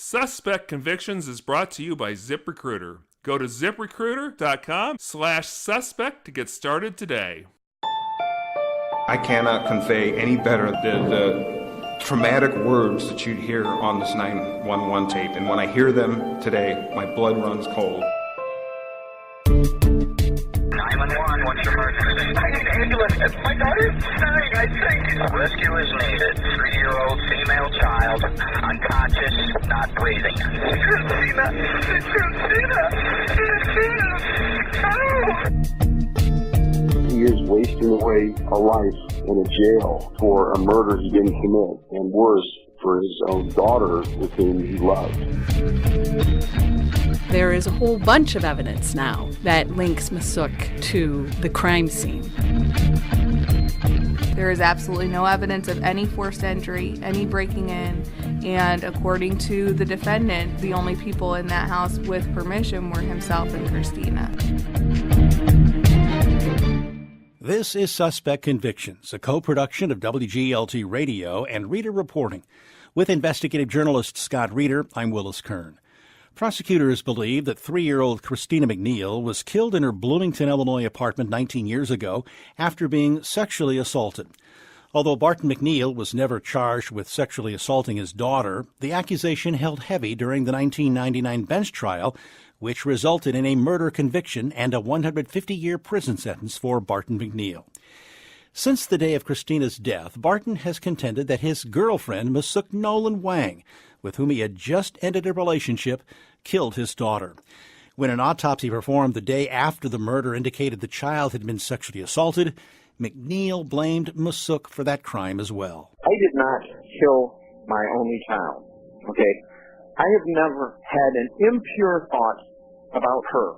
Suspect Convictions is brought to you by ZipRecruiter. Go to ziprecruiter.com/suspect to get started today. I cannot convey any better the traumatic words that you'd hear on this 911 tape. And when I hear them today, my blood runs cold. 911, what's your emergency? I need an ambulance. My daughter's dying, I think. Rescue is needed. 3-year-old female child, unconscious, not breathing. Christina! He is wasting away a life in a jail for a murder he didn't commit, and worse, for his own daughter with whom he loved. There is a whole bunch of evidence now that links Masuk to the crime scene. There is absolutely no evidence of any forced entry, any breaking in, and according to the defendant, the only people in that house with permission were himself and Christina. This is Suspect Convictions, a co-production of WGLT Radio and Reader Reporting. With investigative journalist Scott Reeder, I'm Willis Kern. Prosecutors believe that 3-year-old Christina McNeil was killed in her Bloomington, Illinois apartment 19 years ago after being sexually assaulted. Although Barton McNeil was never charged with sexually assaulting his daughter, the accusation held heavy during the 1999 bench trial, which resulted in a murder conviction and a 150-year prison sentence for Barton McNeil. Since the day of Christina's death, Barton has contended that his girlfriend, Masuk Nolan Wang, with whom he had just ended a relationship, killed his daughter. When an autopsy performed the day after the murder indicated the child had been sexually assaulted, McNeil blamed Masuk for that crime as well. I did not kill my only child, okay? I have never had an impure thought about her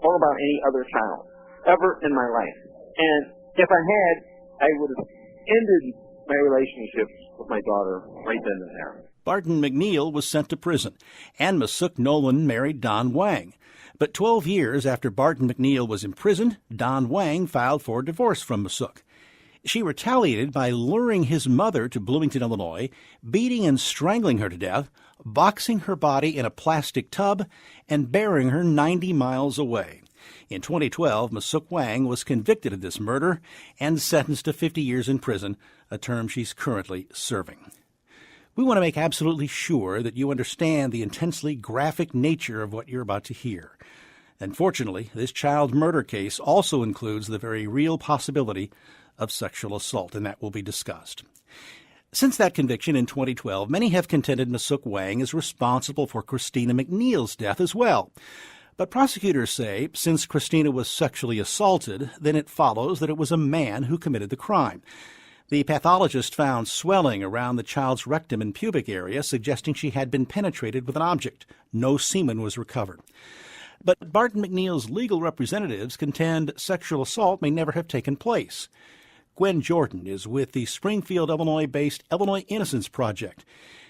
or about any other child ever in my life. And if I had, I would have ended my relationship with my daughter right then and there. Barton McNeil was sent to prison, and Masuk Nolan married Don Wang. But 12 years after Barton McNeil was imprisoned, Don Wang filed for divorce from Masuk. She retaliated by luring his mother to Bloomington, Illinois, beating and strangling her to death, boxing her body in a plastic tub, and burying her 90 miles away. In 2012, Masuk Wang was convicted of this murder and sentenced to 50 years in prison, a term she's currently serving. We want to make absolutely sure that you understand the intensely graphic nature of what you're about to hear. Unfortunately, this child murder case also includes the very real possibility of sexual assault, and that will be discussed. Since that conviction in 2012, many have contended Masuk Wang is responsible for Christina McNeil's death as well. But prosecutors say since Christina was sexually assaulted, then it follows that it was a man who committed the crime. The pathologist found swelling around the child's rectum and pubic area, suggesting she had been penetrated with an object. No semen was recovered. But Barton McNeil's legal representatives contend sexual assault may never have taken place. Gwen Jordan is with the Springfield, Illinois-based Illinois Innocence Project.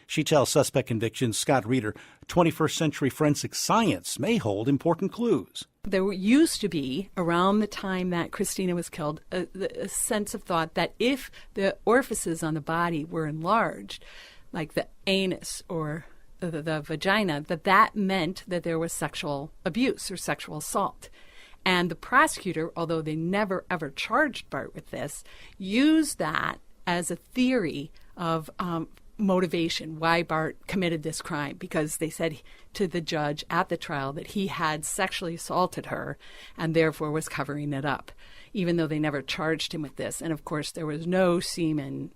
She tells Suspect Convictions Scott Reeder 21st century forensic science may hold important clues. There used to be, around the time that Christina was killed, a sense of thought that if the orifices on the body were enlarged, like the anus or the vagina, that meant that there was sexual abuse or sexual assault. And the prosecutor, although they never ever charged Bart with this, used that as a theory of motivation, why Bart committed this crime, because they said to the judge at the trial that he had sexually assaulted her and therefore was covering it up, even though they never charged him with this. And of course, there was no semen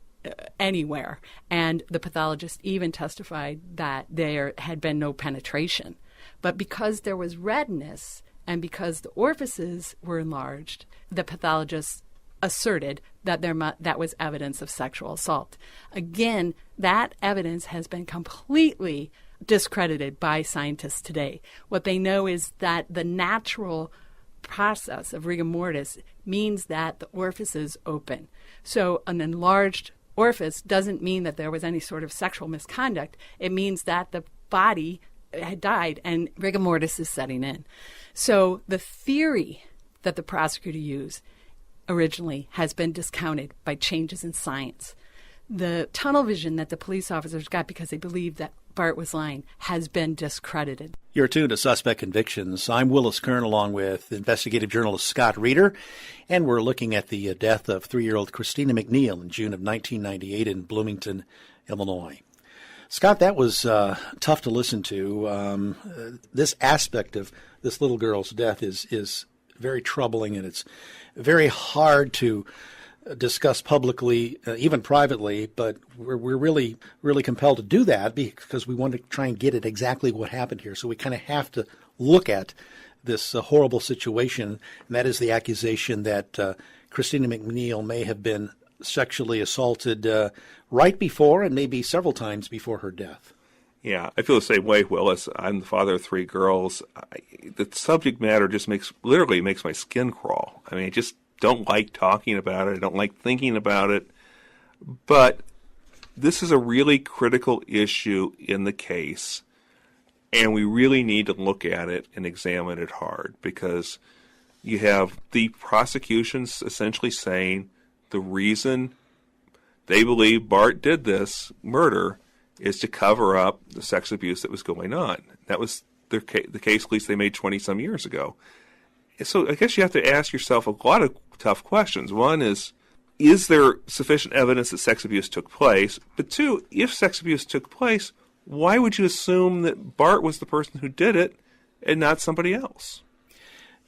anywhere. And the pathologist even testified that there had been no penetration. But because there was redness and because the orifices were enlarged, the pathologist asserted that that was evidence of sexual assault. Again, that evidence has been completely discredited by scientists today. What they know is that the natural process of rigor mortis means that the orifices open. So an enlarged orifice doesn't mean that there was any sort of sexual misconduct. It means that the body had died and rigor mortis is setting in. So the theory that the prosecutor used originally has been discounted by changes in science. The tunnel vision that the police officers got because they believed that Bart was lying has been discredited. You're tuned to Suspect Convictions. I'm Willis Kern along with investigative journalist Scott Reeder, and we're looking at the death of 3-year-old Christina McNeil in June of 1998 in Bloomington, Illinois. Scott, that was tough to listen to. This aspect of this little girl's death is very troubling, and it's very hard to discuss publicly, even privately, but we're really, really compelled to do that because we want to try and get at exactly what happened here. So we kind of have to look at this horrible situation, and that is the accusation that Christina McNeil may have been sexually assaulted right before and maybe several times before her death. Yeah, I feel the same way, Willis. I'm the father of 3 girls. The subject matter just literally makes my skin crawl. I mean, I just don't like talking about it. I don't like thinking about it. But this is a really critical issue in the case, and we really need to look at it and examine it hard, because you have the prosecutions essentially saying the reason they believe Bart did this murder is to cover up the sex abuse that was going on. That was the case, at least they made 20-some years ago. So I guess you have to ask yourself a lot of tough questions. One is there sufficient evidence that sex abuse took place? But 2, if sex abuse took place, why would you assume that Bart was the person who did it and not somebody else?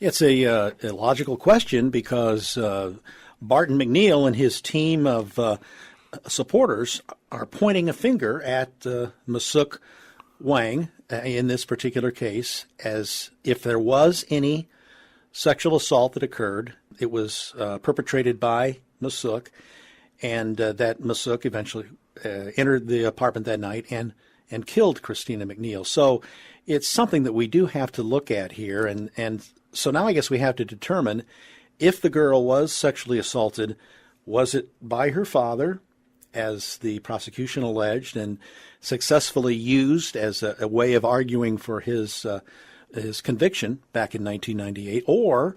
It's a logical question because Barton McNeil and his team of supporters are pointing a finger at Masuk Wang in this particular case, as if there was any sexual assault that occurred, it was perpetrated by Masuk, and that Masuk eventually entered the apartment that night and killed Christina McNeil. So it's something that we do have to look at here, and so now I guess we have to determine if the girl was sexually assaulted, was it by her father, as the prosecution alleged, and successfully used as a way of arguing for his conviction back in 1998, or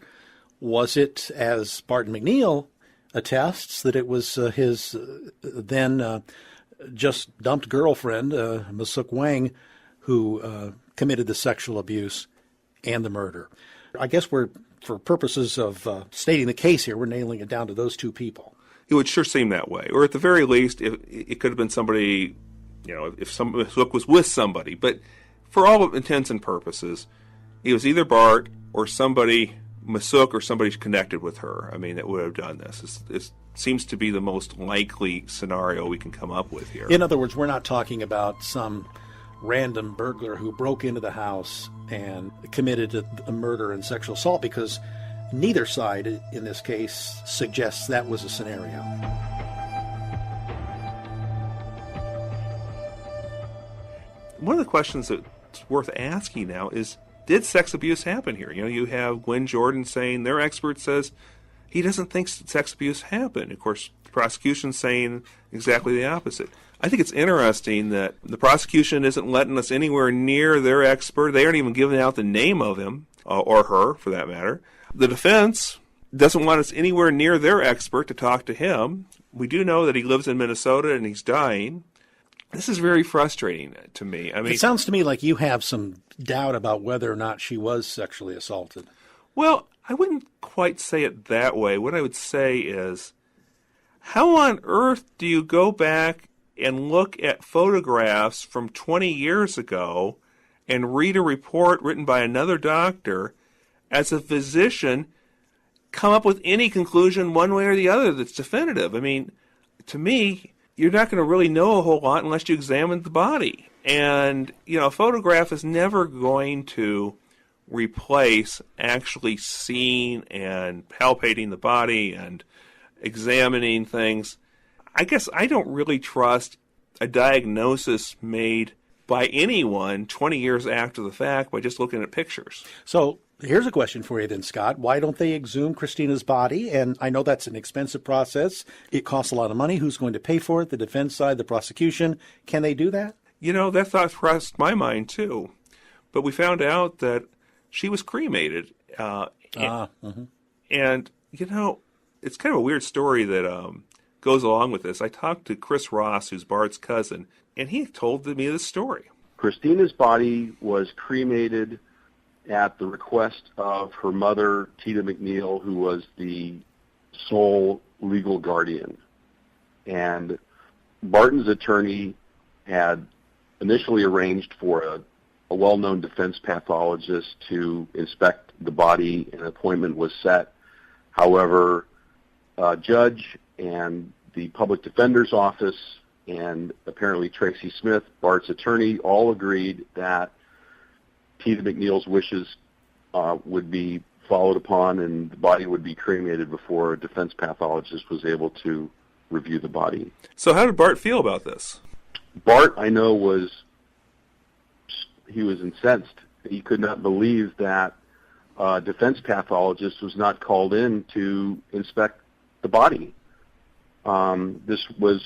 was it, as Barton McNeil attests, that it was his then just dumped girlfriend, Masuk Wang, who committed the sexual abuse and the murder? I guess for purposes of stating the case here, we're nailing it down to those 2 people. It would sure seem that way. Or at the very least, it could have been somebody, if Masuk was with somebody. But for all intents and purposes, it was either Bart or somebody, Masuk, or somebody connected with her, that would have done this. It seems to be the most likely scenario we can come up with here. In other words, we're not talking about some random burglar who broke into the house and committed a murder and sexual assault, because neither side in this case suggests that was a scenario. One of the questions that's worth asking now is, did sex abuse happen here? You have Gwen Jordan saying, their expert says he doesn't think sex abuse happened. Of course, the prosecution's saying exactly the opposite. I think it's interesting that the prosecution isn't letting us anywhere near their expert. They aren't even giving out the name of him, or her, for that matter. The defense doesn't want us anywhere near their expert to talk to him. We do know that he lives in Minnesota and he's dying. This is very frustrating to me. It sounds to me like you have some doubt about whether or not she was sexually assaulted. Well, I wouldn't quite say it that way. What I would say is, how on earth do you go back and look at photographs from 20 years ago and read a report written by another doctor, as a physician, come up with any conclusion one way or the other that's definitive? To me, you're not going to really know a whole lot unless you examine the body. And, a photograph is never going to replace actually seeing and palpating the body and examining things. I guess I don't really trust a diagnosis made by anyone 20 years after the fact by just looking at pictures. So here's a question for you then, Scott. Why don't they exhume Christina's body? And I know that's an expensive process. It costs a lot of money. Who's going to pay for it? The defense side, the prosecution. Can they do that? That thought crossed my mind too. But we found out that she was cremated. And, it's kind of a weird story that goes along with this. I talked to Chris Ross, who's Bart's cousin, and he told me this story. Christina's body was cremated at the request of her mother, Tita McNeil, who was the sole legal guardian. And Barton's attorney had initially arranged for a well-known defense pathologist to inspect the body. An appointment was set. However, a judge and the public defender's office and apparently Tracy Smith, Bart's attorney, all agreed that Tita McNeil's wishes would be followed upon and the body would be cremated before a defense pathologist was able to review the body. So how did Bart feel about this? Bart, I know, he was incensed. He could not believe that a defense pathologist was not called in to inspect the body. This was,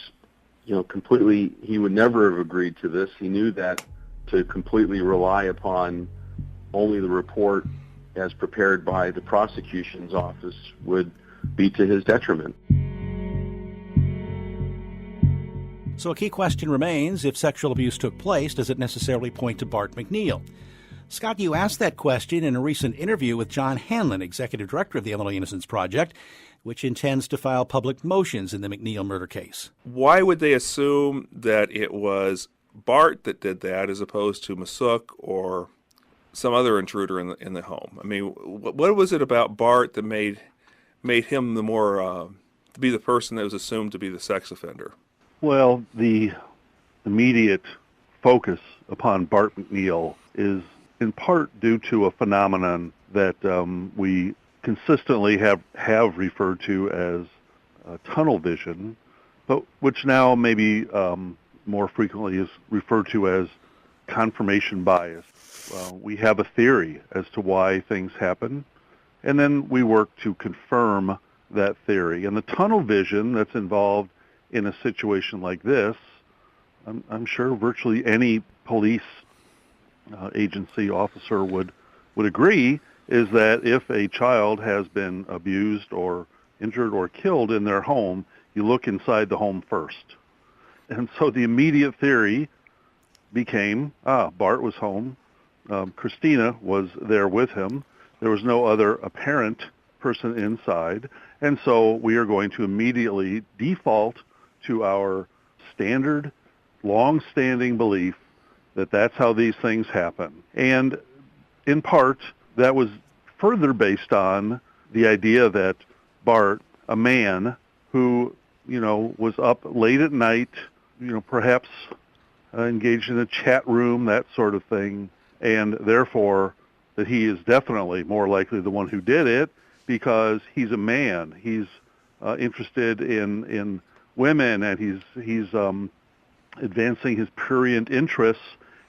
completely, he would never have agreed to this. He knew that to completely rely upon only the report as prepared by the prosecution's office would be to his detriment. So a key question remains, if sexual abuse took place, does it necessarily point to Bart McNeil? Scott, you asked that question in a recent interview with John Hanlon, executive director of the Illinois Innocence Project, which intends to file public motions in the McNeil murder case. Why would they assume that it was Bart that did that as opposed to Masuk or some other intruder in the home? I mean, what was it about Bart that made him the more to be the person that was assumed to be the sex offender? Well, the immediate focus upon Bart McNeil is in part due to a phenomenon that we consistently have referred to as tunnel vision, but which now maybe more frequently is referred to as confirmation bias. We have a theory as to why things happen, and then we work to confirm that theory. And the tunnel vision that's involved in a situation like this, I'm sure virtually any police agency officer would agree, is that if a child has been abused or injured or killed in their home, you look inside the home first. And so the immediate theory became, Bart was home, Christina was there with him, there was no other apparent person inside, and so we are going to immediately default to our standard, long-standing belief that that's how these things happen. And in part, that was further based on the idea that Bart, a man who, was up late at night, perhaps engaged in a chat room, that sort of thing, and therefore that he is definitely more likely the one who did it because he's a man. He's interested in women, and he's advancing his prurient interests,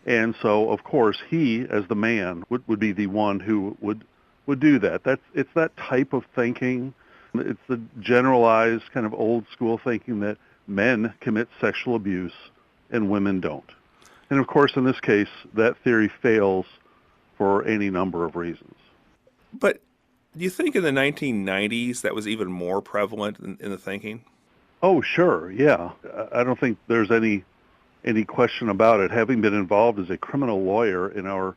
and so of course he, as the man, would be the one who would do that. It's that type of thinking. It's the generalized kind of old school thinking that men commit sexual abuse and women don't. And of course, in this case, that theory fails for any number of reasons. But do you think in the 1990s that was even more prevalent in the thinking? Oh, sure, yeah. I don't think there's any question about it. Having been involved as a criminal lawyer in our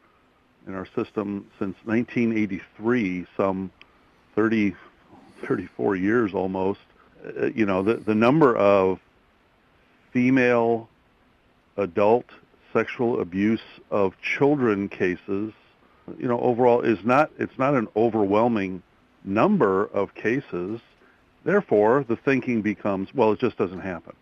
system since 1983, some 34 years almost, the number of female adult sexual abuse of children cases, overall it's not an overwhelming number of cases. Therefore, the thinking becomes, well, it just doesn't happen.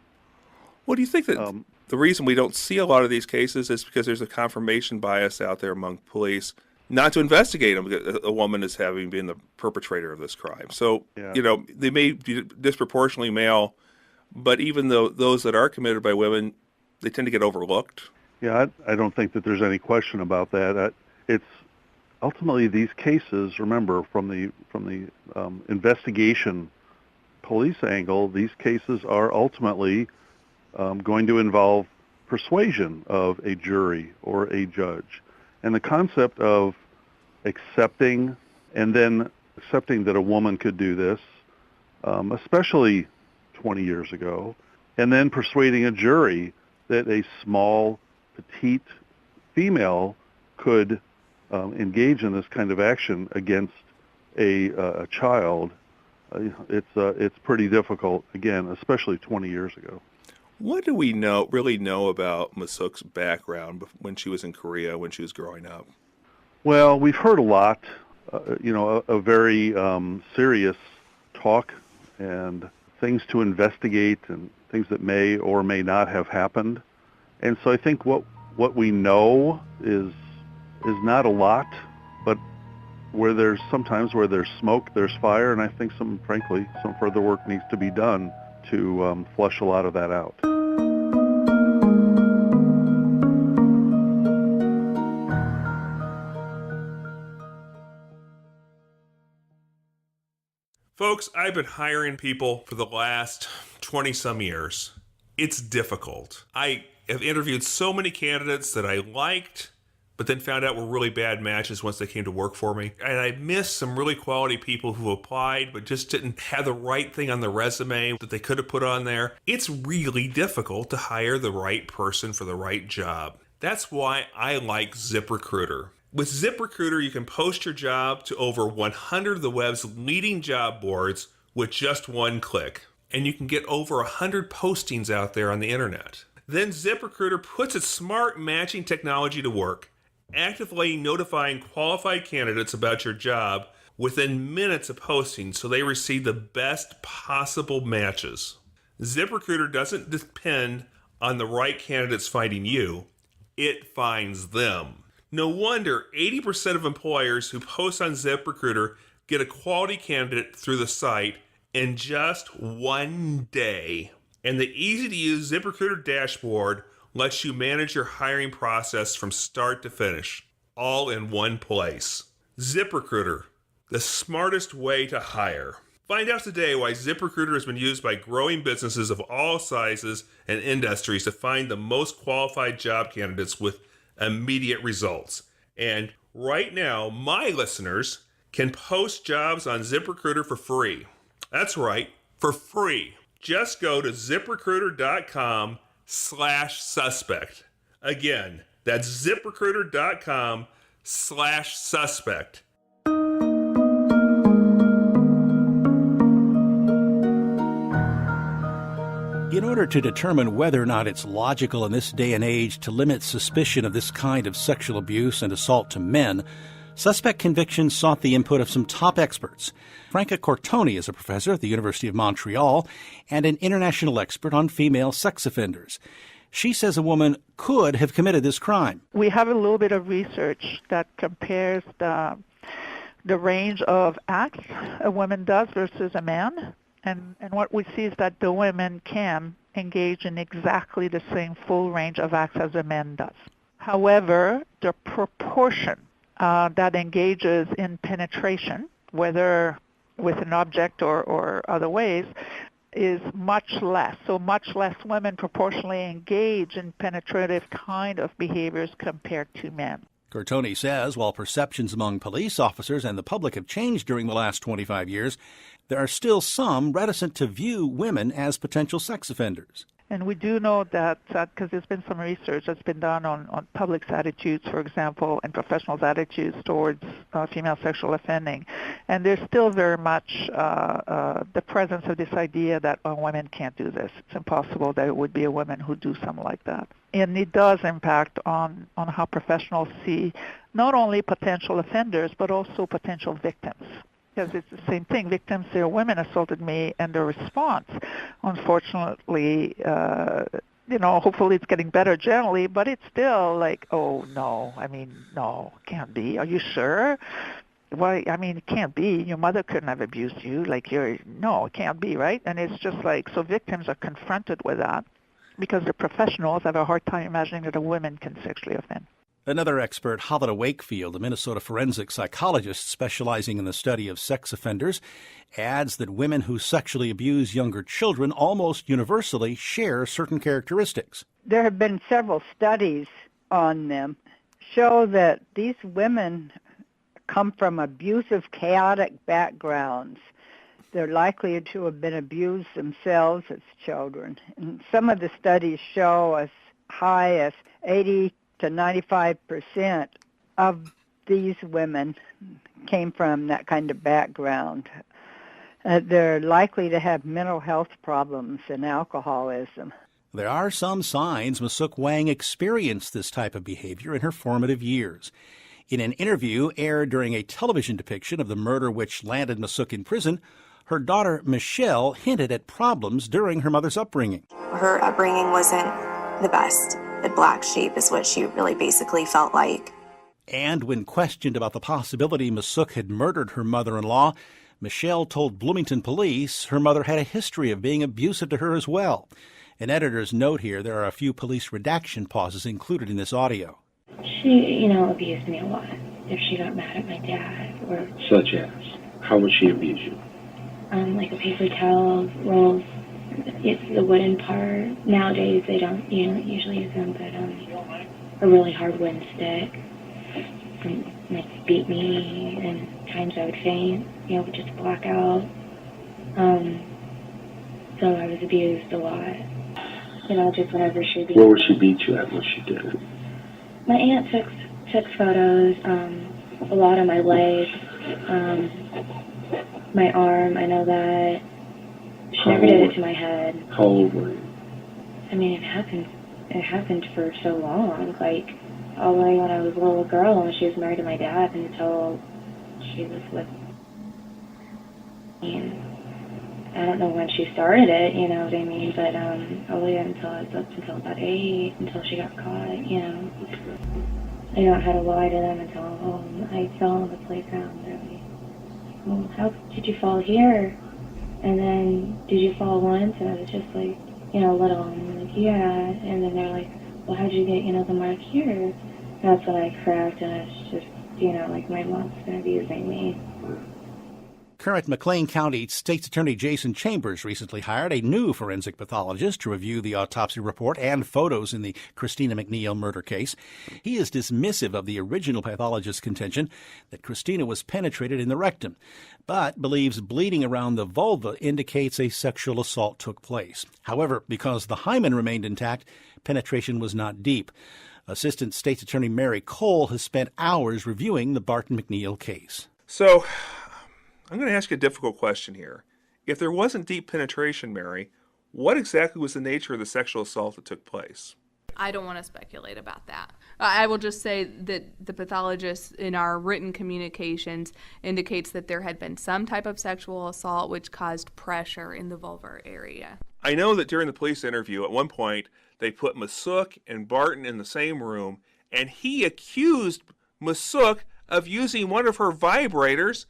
Well, do you think that the reason we don't see a lot of these cases is because there's a confirmation bias out there among police not to investigate them because a woman is having been the perpetrator of this crime? So, they may be disproportionately male, but even though those that are committed by women, they tend to get overlooked. Yeah, I don't think that there's any question about that. It's ultimately these cases, remember, from the investigation police angle, these cases are ultimately going to involve persuasion of a jury or a judge. And the concept of accepting that a woman could do this, especially 20 years ago, and then persuading a jury that a small, petite female could engage in this kind of action against a child, it's pretty difficult, again, especially 20 years ago. What do we really know about Masuk's background when she was in Korea, when she was growing up? Well, we've heard a lot, a very serious talk and things to investigate and things that may or may not have happened. And so I think what we know is not a lot, but sometimes where there's smoke, there's fire, and I think some further work needs to be done to flush a lot of that out. Folks, I've been hiring people for the last 20-some years. It's difficult. I have interviewed so many candidates that I liked, but then found out were really bad matches once they came to work for me. And I missed some really quality people who applied but just didn't have the right thing on the resume that they could have put on there. It's really difficult to hire the right person for the right job. That's why I like ZipRecruiter. With ZipRecruiter, you can post your job to over 100 of the web's leading job boards with just one click. And you can get over 100 postings out there on the internet. Then ZipRecruiter puts its smart matching technology to work, actively notifying qualified candidates about your job within minutes of posting so they receive the best possible matches. ZipRecruiter doesn't depend on the right candidates finding you, it finds them. No wonder 80% of employers who post on ZipRecruiter get a quality candidate through the site in just one day. And the easy-to-use ZipRecruiter dashboard lets you manage your hiring process from start to finish, all in one place. ZipRecruiter, the smartest way to hire. Find out today why ZipRecruiter has been used by growing businesses of all sizes and industries to find the most qualified job candidates with immediate results. And right now, my listeners can post jobs on ZipRecruiter for free. That's right, for free. Just go to ZipRecruiter.com/suspect. Again, that's ZipRecruiter.com/suspect. In order to determine whether or not it's logical in this day and age to limit suspicion of this kind of sexual abuse and assault to men, Suspect Convictions sought the input of some top experts. Franca Cortoni is a professor at the University of Montreal and an international expert on female sex offenders. She says a woman could have committed this crime. We have a little bit of research that compares the range of acts a woman does versus a man. And what we see is that the women can engage in exactly the same full range of acts as a man does. However, the proportion that engages in penetration, whether with an object or other ways, is much less. So much less women proportionally engage in penetrative kind of behaviors compared to men. Cortoni says while perceptions among police officers and the public have changed during the last 25 years, there are still some reticent to view women as potential sex offenders. And we do know that, because there's been some research that's been done on public's attitudes, for example, and professionals' attitudes towards female sexual offending. And there's still very much the presence of this idea that women can't do this. It's impossible that it would be a woman who do something like that. And it does impact on how professionals see not only potential offenders, but also potential victims. Because it's the same thing. Victims say, women assaulted me, and the response, unfortunately, hopefully it's getting better generally, but it's still like, oh, no, no, can't be. Are you sure? Well, it can't be. Your mother couldn't have abused you. No, it can't be, right? And it's just so victims are confronted with that because the professionals have a hard time imagining that a woman can sexually offend. Another expert, Helena Wakefield, a Minnesota forensic psychologist specializing in the study of sex offenders, adds that women who sexually abuse younger children almost universally share certain characteristics. There have been several studies on them show that these women come from abusive, chaotic backgrounds. They're likely to have been abused themselves as children. And some of the studies show as high as 80 to 95% of these women came from that kind of background. They're likely to have mental health problems and alcoholism. There are some signs Masuk Wang experienced this type of behavior in her formative years. In an interview aired during a television depiction of the murder which landed Masuk in prison, her daughter Michelle hinted at problems during her mother's upbringing. Her upbringing wasn't the best. The black sheep is what she really basically felt like. And when questioned about the possibility Masuk had murdered her mother-in-law, Michelle told Bloomington police her mother had a history of being abusive to her as well. An editor's note here, there are a few police redaction pauses included in this audio. She, abused me a lot. If she got mad at my dad or... Such as? How would she abuse you? Like a paper towel, rolls, it's the wooden part. Nowadays they don't, usually use them, but a really hard wooden stick. And like beat me, and times I would faint, would just black out. So I was abused a lot. Just whenever she beat me. Where would she beat you at when she did it? My aunt took photos, a lot of my leg, my arm, I know that. She never did it to my head. How old were you? I mean, it happened for so long, like all the way when I was a little girl and she was married to my dad until she was with me. I don't know when she started it, you know what I mean, but all the way until about 8, until she got caught, I don't how to lie to them until I fell on the playground. They're like, well, how did you fall here? And then, did you fall once? And I was just like, little, and I'm like, yeah. And then they're like, well, how'd you get, the mark here? And that's when I cracked, and it's just, like my mom's been abusing me. Current McLean County State's Attorney Jason Chambers recently hired a new forensic pathologist to review the autopsy report and photos in the Christina McNeil murder case. He is dismissive of the original pathologist's contention that Christina was penetrated in the rectum, but believes bleeding around the vulva indicates a sexual assault took place. However, because the hymen remained intact, penetration was not deep. Assistant State's Attorney Mary Cole has spent hours reviewing the Barton McNeil case. So, I'm going to ask you a difficult question here. If there wasn't deep penetration, Mary, what exactly was the nature of the sexual assault that took place? I don't want to speculate about that. I will just say that the pathologist in our written communications indicates that there had been some type of sexual assault which caused pressure in the vulvar area. I know that during the police interview, at one point, they put Masuk and Barton in the same room, and he accused Masuk of using one of her vibrators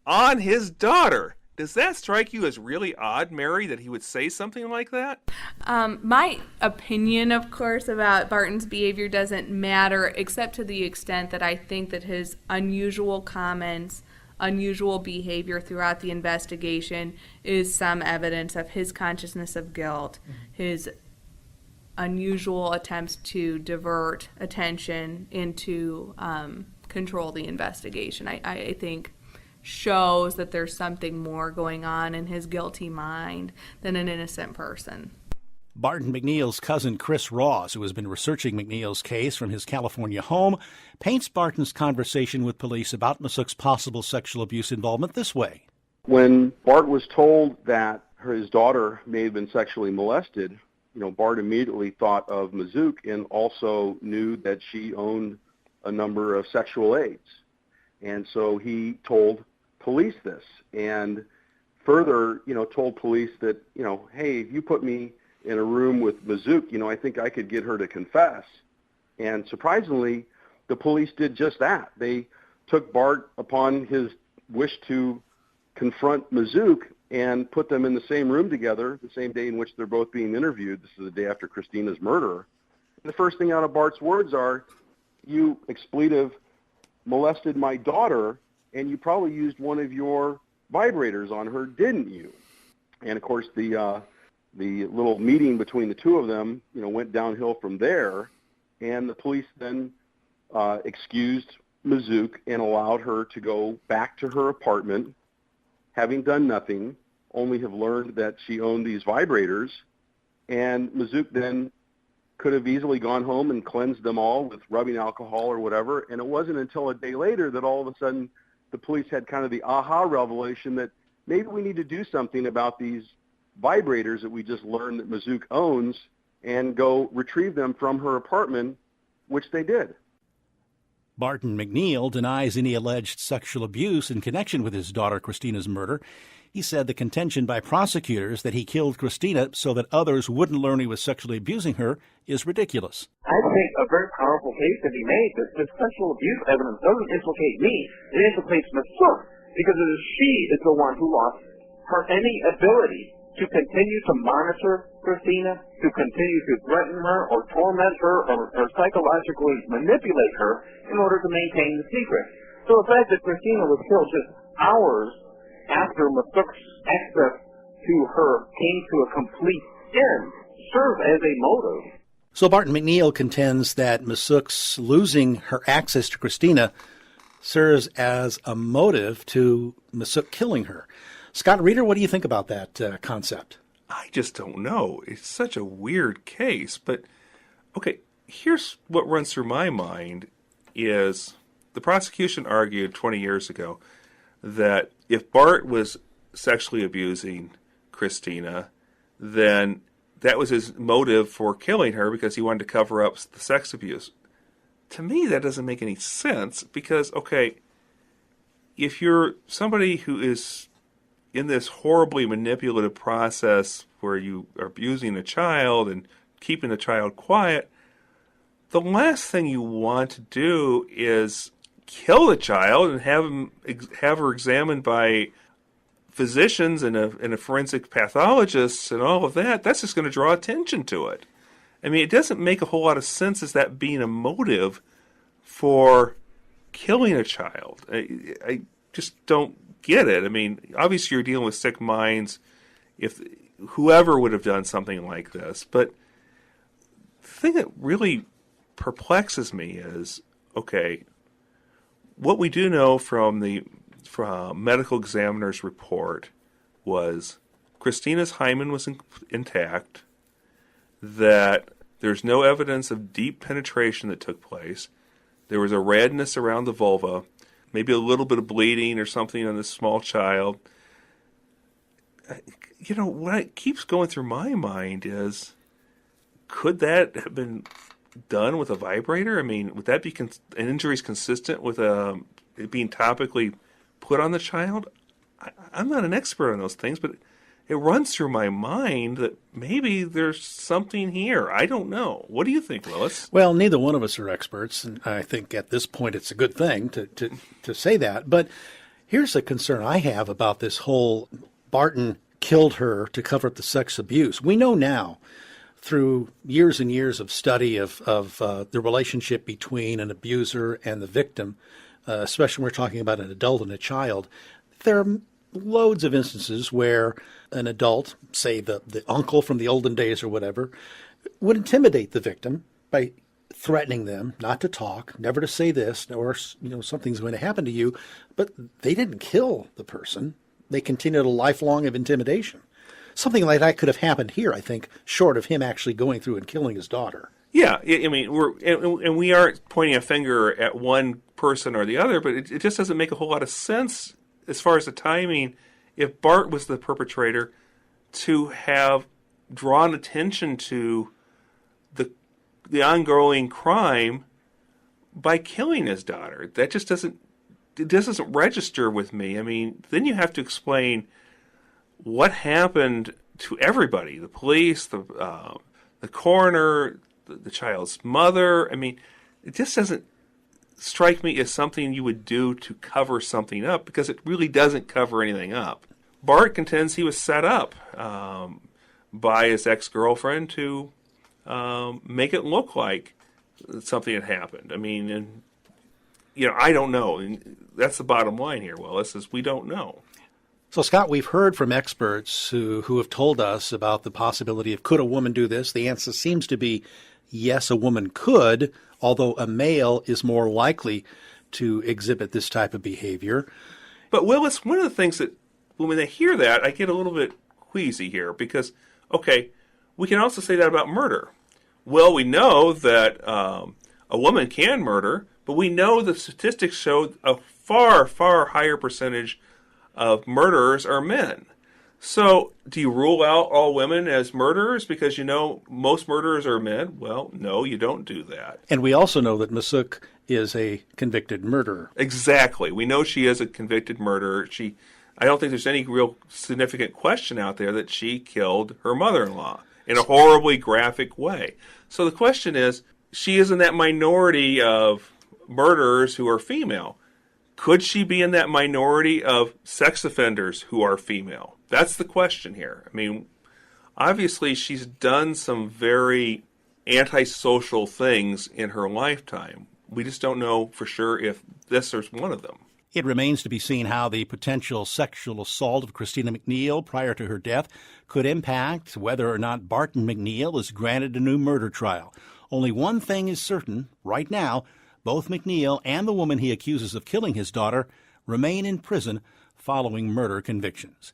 on his daughter. Does that strike you as really odd, Mary, that he would say something like that? My opinion, of course, about Barton's behavior doesn't matter, except to the extent that I think that his unusual comments, unusual behavior throughout the investigation is some evidence of his consciousness of guilt, his unusual attempts to divert attention into control the investigation. I think shows that there's something more going on in his guilty mind than an innocent person. Barton McNeil's cousin Chris Ross, who has been researching McNeil's case from his California home, paints Barton's conversation with police about Masuk's possible sexual abuse involvement this way. When Bart was told that his daughter may have been sexually molested, Bart immediately thought of Masuk and also knew that she owned a number of sexual aids. And so he told police this and further, told police that, hey, if you put me in a room with Masuk, I think I could get her to confess. And surprisingly, the police did just that. They took Bart upon his wish to confront Masuk and put them in the same room together the same day in which they're both being interviewed. This is the day after Christina's murder. And the first thing out of Bart's words are, you expletive molested my daughter, and you probably used one of your vibrators on her, didn't you? And of course, the little meeting between the two of them, went downhill from there, and the police then excused Masuk and allowed her to go back to her apartment, having done nothing, only have learned that she owned these vibrators, and Masuk then could have easily gone home and cleansed them all with rubbing alcohol or whatever. And it wasn't until a day later that all of a sudden the police had kind of the aha revelation that maybe we need to do something about these vibrators that we just learned that Mazook owns and go retrieve them from her apartment, which they did. Barton McNeil denies any alleged sexual abuse in connection with his daughter Christina's murder. He said the contention by prosecutors that he killed Christina so that others wouldn't learn he was sexually abusing her is ridiculous. I think a very powerful case can be made that the sexual abuse evidence doesn't implicate me. It implicates Masook, because it is she is the one who lost her any ability to continue to monitor Christina, to continue to threaten her or torment her or psychologically manipulate her in order to maintain the secret. So the fact that Christina was killed just hours after Masook's access to her came to a complete end serves as a motive. So Barton McNeil contends that Masook's losing her access to Christina serves as a motive to Masook killing her. Scott Reeder, what do you think about that concept? I just don't know. It's such a weird case. But, okay, here's what runs through my mind is the prosecution argued 20 years ago that if Bart was sexually abusing Christina, then that was his motive for killing her because he wanted to cover up the sex abuse. To me, that doesn't make any sense because, okay, if you're somebody who is in this horribly manipulative process where you are abusing a child and keeping the child quiet, the last thing you want to do is kill the child and have her examined by physicians and a forensic pathologist and all of that. That's just going to draw attention to it. I mean, it doesn't make a whole lot of sense as that being a motive for killing a child. I just don't get it. I mean, obviously you're dealing with sick minds if whoever would have done something like this. But the thing that really perplexes me is, okay, what we do know from medical examiner's report was Christina's hymen was intact, that there's no evidence of deep penetration that took place. There was a redness around the vulva, maybe a little bit of bleeding or something on this small child. You know, what keeps going through my mind is, could that have been done with a vibrator? I mean, would that be an injuries consistent with it being topically put on the child? I'm not an expert on those things, but it runs through my mind that maybe there's something here. I don't know. What do you think, Willis? Well, neither one of us are experts, and I think at this point it's a good thing to say that. But here's a concern I have about this whole Barton killed her to cover up the sex abuse. We know now, through years and years of study of the relationship between an abuser and the victim, especially when we're talking about an adult and a child, there are loads of instances where an adult, say the uncle from the olden days or whatever, would intimidate the victim by threatening them not to talk, never to say this, or something's going to happen to you. But they didn't kill the person. They continued a lifelong of intimidation. Something like that could have happened here, I think, short of him actually going through and killing his daughter. Yeah, I mean, we aren't pointing a finger at one person or the other, but it just doesn't make a whole lot of sense as far as the timing. If Bart was the perpetrator, to have drawn attention to the ongoing crime by killing his daughter, that just doesn't register with me. I mean, then you have to explain what happened to everybody, the police, the coroner, the child's mother. I mean, it just doesn't strike me as something you would do to cover something up, because it really doesn't cover anything up. Bart contends he was set up by his ex-girlfriend to make it look like something had happened. I mean, and I don't know. And that's the bottom line here, Willis, is we don't know. So, Scott, we've heard from experts who have told us about the possibility of could a woman do this? The answer seems to be yes, a woman could, although a male is more likely to exhibit this type of behavior. But, Willis, one of the things that, when they hear that, I get a little bit queasy here because, okay, we can also say that about murder. Well, we know that a woman can murder, but we know the statistics show a far, far higher percentage of murderers are men. So, do you rule out all women as murderers because you know most murderers are men? Well, no, you don't do that. And we also know that Masuk is a convicted murderer. Exactly. We know she is a convicted murderer. I don't think there's any real significant question out there that she killed her mother-in-law in a horribly graphic way. So the question is, she is in that minority of murderers who are female. Could she be in that minority of sex offenders who are female? That's the question here. I mean, obviously she's done some very antisocial things in her lifetime. We just don't know for sure if this is one of them. It remains to be seen how the potential sexual assault of Christina McNeil prior to her death could impact whether or not Barton McNeil is granted a new murder trial. Only one thing is certain. Right now, both McNeil and the woman he accuses of killing his daughter remain in prison following murder convictions.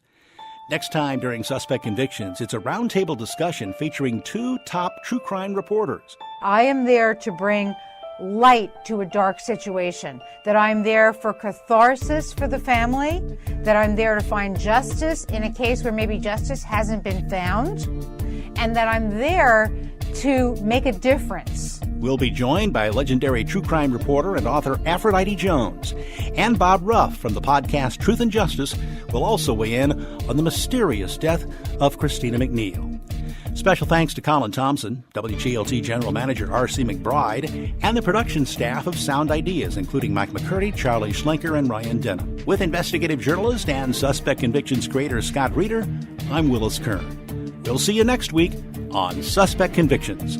Next time during Suspect Convictions, it's a roundtable discussion featuring two top true crime reporters. I am there to bring light to a dark situation, that I'm there for catharsis for the family, that I'm there to find justice in a case where maybe justice hasn't been found, and that I'm there to make a difference. We'll be joined by legendary true crime reporter and author Aphrodite Jones. And Bob Ruff from the podcast Truth and Justice will also weigh in on the mysterious death of Christina McNeil. Special thanks to Colin Thompson, WGLT General Manager R.C. McBride, and the production staff of Sound Ideas, including Mike McCurdy, Charlie Schlenker, and Ryan Denham. With investigative journalist and Suspect Convictions creator Scott Reeder, I'm Willis Kern. We'll see you next week on Suspect Convictions.